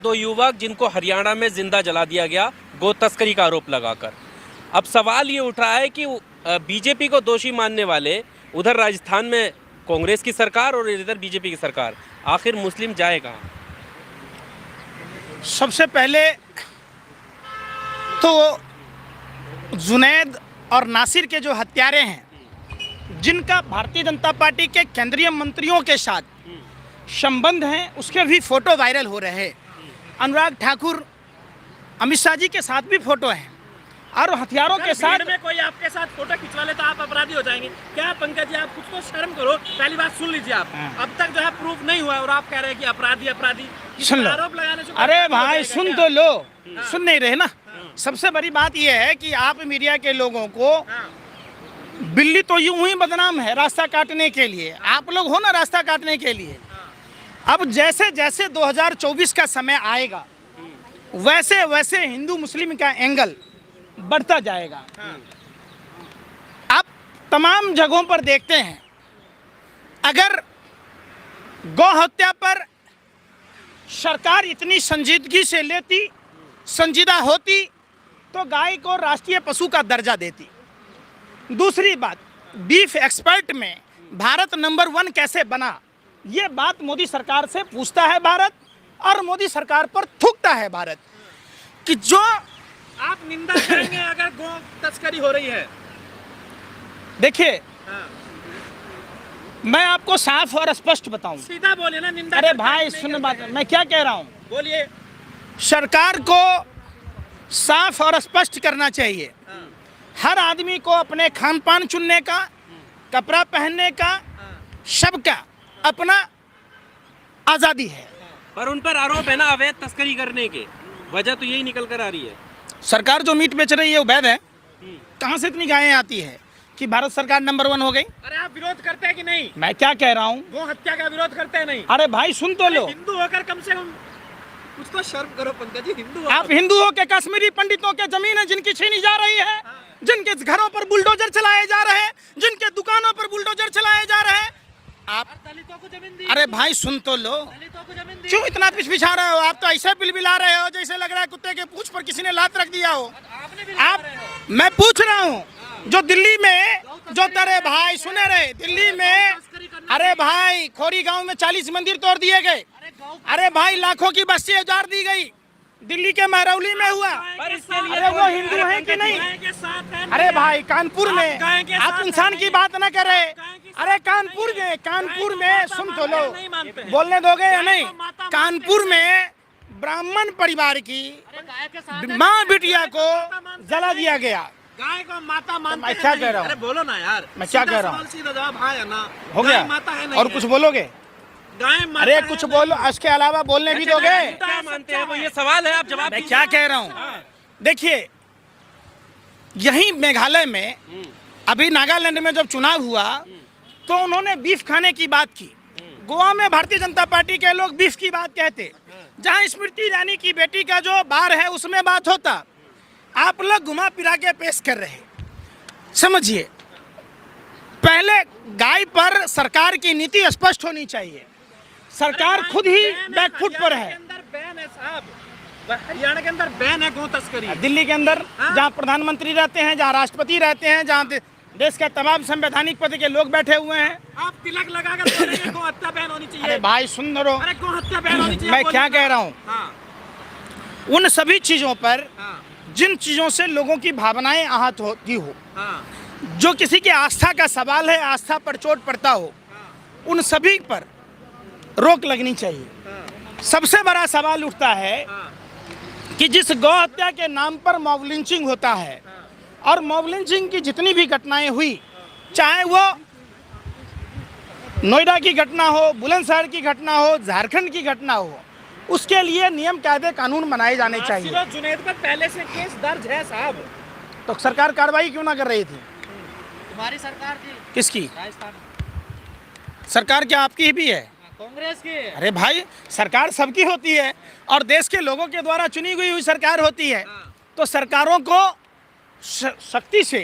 दो युवक जिनको हरियाणा में जिंदा जला दिया गया गो तस्करी का आरोप लगाकर। अब सवाल ये उठ रहा है कि बीजेपी को दोषी मानने वाले उधर राजस्थान में कांग्रेस की सरकार और इधर बीजेपी की सरकार, आखिर मुस्लिम जाए कहाँ? सबसे पहले तो जुनैद और नासिर के जो हत्यारे हैं, जिनका भारतीय जनता पार्टी के केंद्रीय मंत्रियों के साथ संबंध हैं, उसके भी फोटो वायरल हो रहे हैं। अनुराग ठाकुर, अमित शाह जी के साथ भी फोटो हैं और हथियारों के साथ में कोई आपके साथ फोटो खिंचवा ले तो आप अपराधी हो जाएंगे क्या? पंकज जी, आप कुछ तो शर्म करो। पहली बात सुन लीजिए, आप अब तक जो है प्रूफ नहीं हुआ है और आप कह रहे हैं कि अपराधी सुन लो। आरोप लगाने से अरे भाई सुन तो लो, सुन नहीं रहे ना। सबसे बड़ी बात यह है कि आप मीडिया के लोगों को, बिल्ली तो यूं ही बदनाम है रास्ता काटने के लिए, आप लोग हो ना रास्ता काटने के लिए। अब जैसे जैसे 2024 का समय आएगा वैसे वैसे हिंदू मुस्लिम का एंगल बढ़ता जाएगा। आप तमाम जगहों पर देखते हैं, अगर गौ हत्या पर सरकार इतनी संजीदगी से लेती, संजीदा होती, तो गाय को राष्ट्रीय पशु का दर्जा देती। दूसरी बात, बीफ एक्सपर्ट में भारत नंबर 1 कैसे बना, ये बात मोदी सरकार से पूछता है भारत, और मोदी सरकार पर थूकता है भारत कि जो आप निंदा करेंगे अगर गौ तस्करी हो रही है। देखिए, मैं आपको साफ और स्पष्ट बताऊं, सीधा बोलिए ना, निंदा। अरे भाई सुन बात, मैं क्या कह रहा हूं, बोलिए। सरकार को साफ और स्पष्ट करना चाहिए। हर आदमी को अपने खान पान चुनने का, कपड़ा पहनने का, सबका अपना आज़ादी है। पर उन पर आरोप है ना अवैध तस्करी करने के, वजह तो यही निकल कर आ रही है। सरकार जो मीट बेच रही है वो वैध है? कहाँ से इतनी गायें आती है कि भारत सरकार नंबर 1 हो गई? अरे आप विरोध करते हैं कि नहीं? मैं क्या कह रहा हूँ, गौ हत्या का विरोध करते हैं नहीं? अरे भाई सुन तो लो। हिंदू होकर कम से कम कुछ तो शर्म करो पंकज जी। हिंदू आप हिंदू हो के कश्मीरी पंडितों के जमीन है जिनकी छीनी जा रही है, जिनके घरों पर बुलडोजर चलाए जा रहे हैं, जिनके दुकानों पर बुलडोजर चलाए जा रहे हैं, आप दलितों को जमीन दी। अरे भाई सुन तो लो, दलितों को जमीन दी। क्यों इतना पिछपिछा रहे हो? आप तो ऐसे बिलबिला रहे हो जैसे लग रहा है कुत्ते के पूंछ पर किसी ने लात रख दिया हो। आपने भी आप, मैं पूछ रहा हूँ, जो दिल्ली में जो तेरे भाई सुने रहे, दिल्ली में, अरे भाई खोरी गांव में 40 मंदिर तोड़ दिए गए। अरे भाई लाखों की बस्ती उजाड़ दी गई, दिल्ली के महरौली में हुआ। अरे वो हिंदू हैं कि नहीं? अरे भाई कानपुर में, आप इंसान की बात ना करें। अरे कानपुर में सुन तो लो, बोलने दोगे या नहीं? कानपुर में ब्राह्मण परिवार की माँ बिटिया को जला दिया गया। गाय को माता मानते मैं क्या कह रहा हूँ? अरे बोलो ना यार, मैं क्या कह रहा हूँ? सीधा जवाब हाँ या ना। हो गया? माता है नहीं और कुछ बोलोगे? गाय माता अरे है कुछ बोलो, इसके अलावा बोलने भी दोगे? क्या मानते हैं वो, ये सवाल है, आप जवाब मैं क्या कह रहा हूँ, देखिए, यही मेघालय में अभी नागालैंड में जब चुनाव हुआ तो उन्होंने बीफ खाने की बात की। गोवा में भारतीय जनता पार्टी के लोग बीफ की बात कहते, जहां स्मृति ईरानी की बेटी का जो बार है उसमें बात होता, आप लोग घुमा फिरा के पेश कर रहे। समझिए, पहले गाय पर सरकार की नीति स्पष्ट होनी चाहिए। सरकार खुद ही बैकफुट पर है। हरियाणा के अंदर बैन है गौ तस्करी। दिल्ली के अंदर जहाँ प्रधानमंत्री रहते हैं, जहाँ राष्ट्रपति रहते हैं, जहाँ देश के तमाम संवैधानिक पद के लोग बैठे हुए हैं, आप तिलक लगाकर बोल रहे हैं गौ हत्या बैन होनी चाहिए। अरे भाई सुन लो, अरे गौ हत्या बैन होनी चाहिए। मैं क्या कह रहा हूँ, उन सभी चीजों पर जिन चीजों से लोगों की भावनाएं आहत होती हो, जो किसी की आस्था का सवाल है, आस्था पर चोट पड़ता हो, उन सभी पर रोक लगनी चाहिए। सबसे बड़ा सवाल उठता है कि जिस गौ हत्या के नाम पर मॉब लिंचिंग होता है, और मॉब लिंचिंग की जितनी भी घटनाएं हुई, चाहे वो नोएडा की घटना हो, बुलंदशहर की घटना हो, झारखंड की घटना हो, उसके लिए नियम कायदे कानून बनाए जाने चाहिए। जुनैद पर पहले से केस दर्ज है साहब, तो सरकार कार्रवाई क्यों ना कर रही थी? तुम्हारी सरकार थी। किसकी राजस्थान सरकार? क्या आपकी ही भी है? कांग्रेस की। अरे भाई, सरकार सबकी होती है और देश के लोगों के द्वारा चुनी हुई सरकार होती है, तो सरकारों को सख्ती से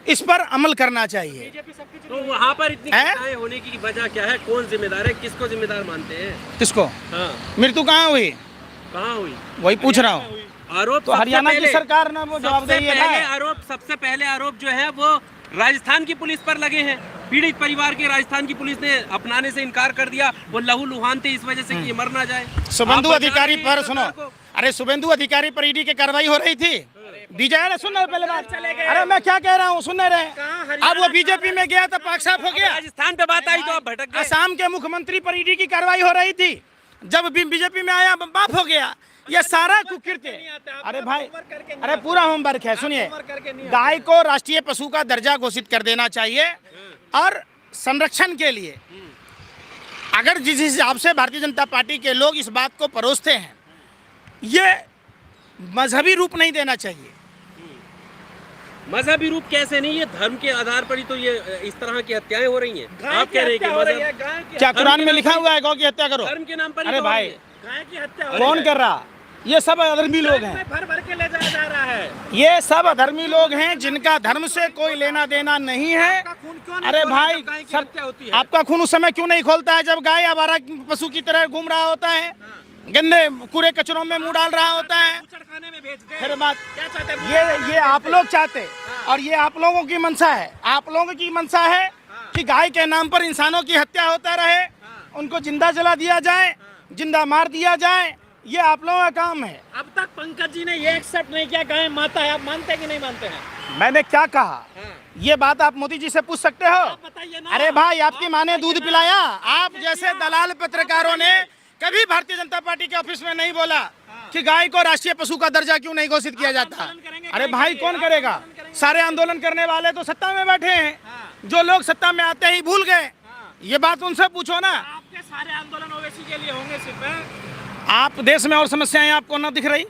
इस पर अमल करना चाहिए। तो वहाँ पर इतनी घटनाएं होने की वजह क्या है? कौन जिम्मेदार है? किसको जिम्मेदार मानते हैं? किसको? हाँ। मृत्यु कहाँ हुई? कहाँ हुई? वही पूछ रहा हूँ। आरोप तो सबसे हरियाणा की पहले- सरकार ने वो जवाब सबसे दे पहले आरोप सबसे पहले आरोप जो है वो राजस्थान की पुलिस पर लगे हैं। पीड़ित परिवार के राजस्थान की पुलिस ने अपनाने से इनकार कर दिया। वो लहू लुहान थे इस वजह से कि ये मर ना जाए। शुभेंदु आप अधिकारी बता रहे पर हैं सुनो, सरकार को। अरे शुभेंदु अधिकारी पर ईडी की कार्रवाई हो रही थी। बीजेपी सुन रहे पहले बात, अरे मैं क्या कह रहा हूँ सुन नहीं रहे। अब वो बीजेपी में गया तो पाक साफ हो गया। राजस्थान पे बात आई तो आप भटक गए। असम के मुख्यमंत्री पर ईडी की कार्रवाई हो रही थी, जब बीजेपी में आया माफ हो गया। ये सारा कुकृत्य, अरे भाई, अरे पूरा होमवर्क है। सुनिए, गाय को राष्ट्रीय पशु का दर्जा घोषित कर देना चाहिए और संरक्षण के लिए अगर जिस हिसाब से भारतीय जनता पार्टी के लोग इस बात को परोसते हैं, ये मजहबी रूप नहीं देना चाहिए। मजहबी रूप कैसे नहीं, ये धर्म के आधार पर ही तो ये इस तरह की हत्याएं हो रही हैं। आप कह रहे हैं कि मजहब क्या कुरान में लिखा हुआ है गौ की हत्या करो? धर्म के नाम पर ही अरे तो हो भाई, रही है। गाय की हत्या कौन कर रहा? ये सब अधर्मी लोग हैं। भर भर के ले जाया जा रहा है। ये सब अधर्मी लोग हैं जिनका धर्म से कोई लेना देना नहीं है। खून क्यों नहीं अरे खोला भाई, जब गाय की सर, हत्या होती है? आपका खून उस समय क्यों नहीं खोलता है जब गाय आवारा पशु की तरह घूम रहा होता है, गंदे कूड़े कचरों में मुंह डाल रहा होता है? खाने में भेज दे। फिर बात क्या चाहते हैं? ये आप लोग चाहते और ये आप लोगों की मंशा है। आप लोगों की मंशा है कि गाय के नाम पर इंसानों की हत्या होता रहे, उनको जिंदा जला दिया जाए, जिंदा मार दिया जाए। ये आप लोगों का काम है। अब तक पंकज जी ने ये एक्सेप्ट नहीं किया गाय माता है। आप मानते हैं कि नहीं मानते हैं? मैंने क्या कहा? ये बात आप मोदी जी से पूछ सकते हो। बताइए ना। अरे भाई, आपकी माँ ने दूध पिलाया? आप जैसे दलाल पत्रकारों ने कभी भारतीय जनता पार्टी के ऑफिस में नहीं बोला कि गाय को राष्ट्रीय पशु का दर्जा क्यों नहीं घोषित किया जाता। अरे भाई, कौन करेगा? सारे आंदोलन करने वाले तो सत्ता में बैठे हैं, जो लोग सत्ता में आते ही भूल गए। ये बात उनसे पूछो ना। आपके सारे आंदोलन ओवैसी के लिए होंगे सिर्फ? आप देश में और समस्याएं आपको ना दिख रही?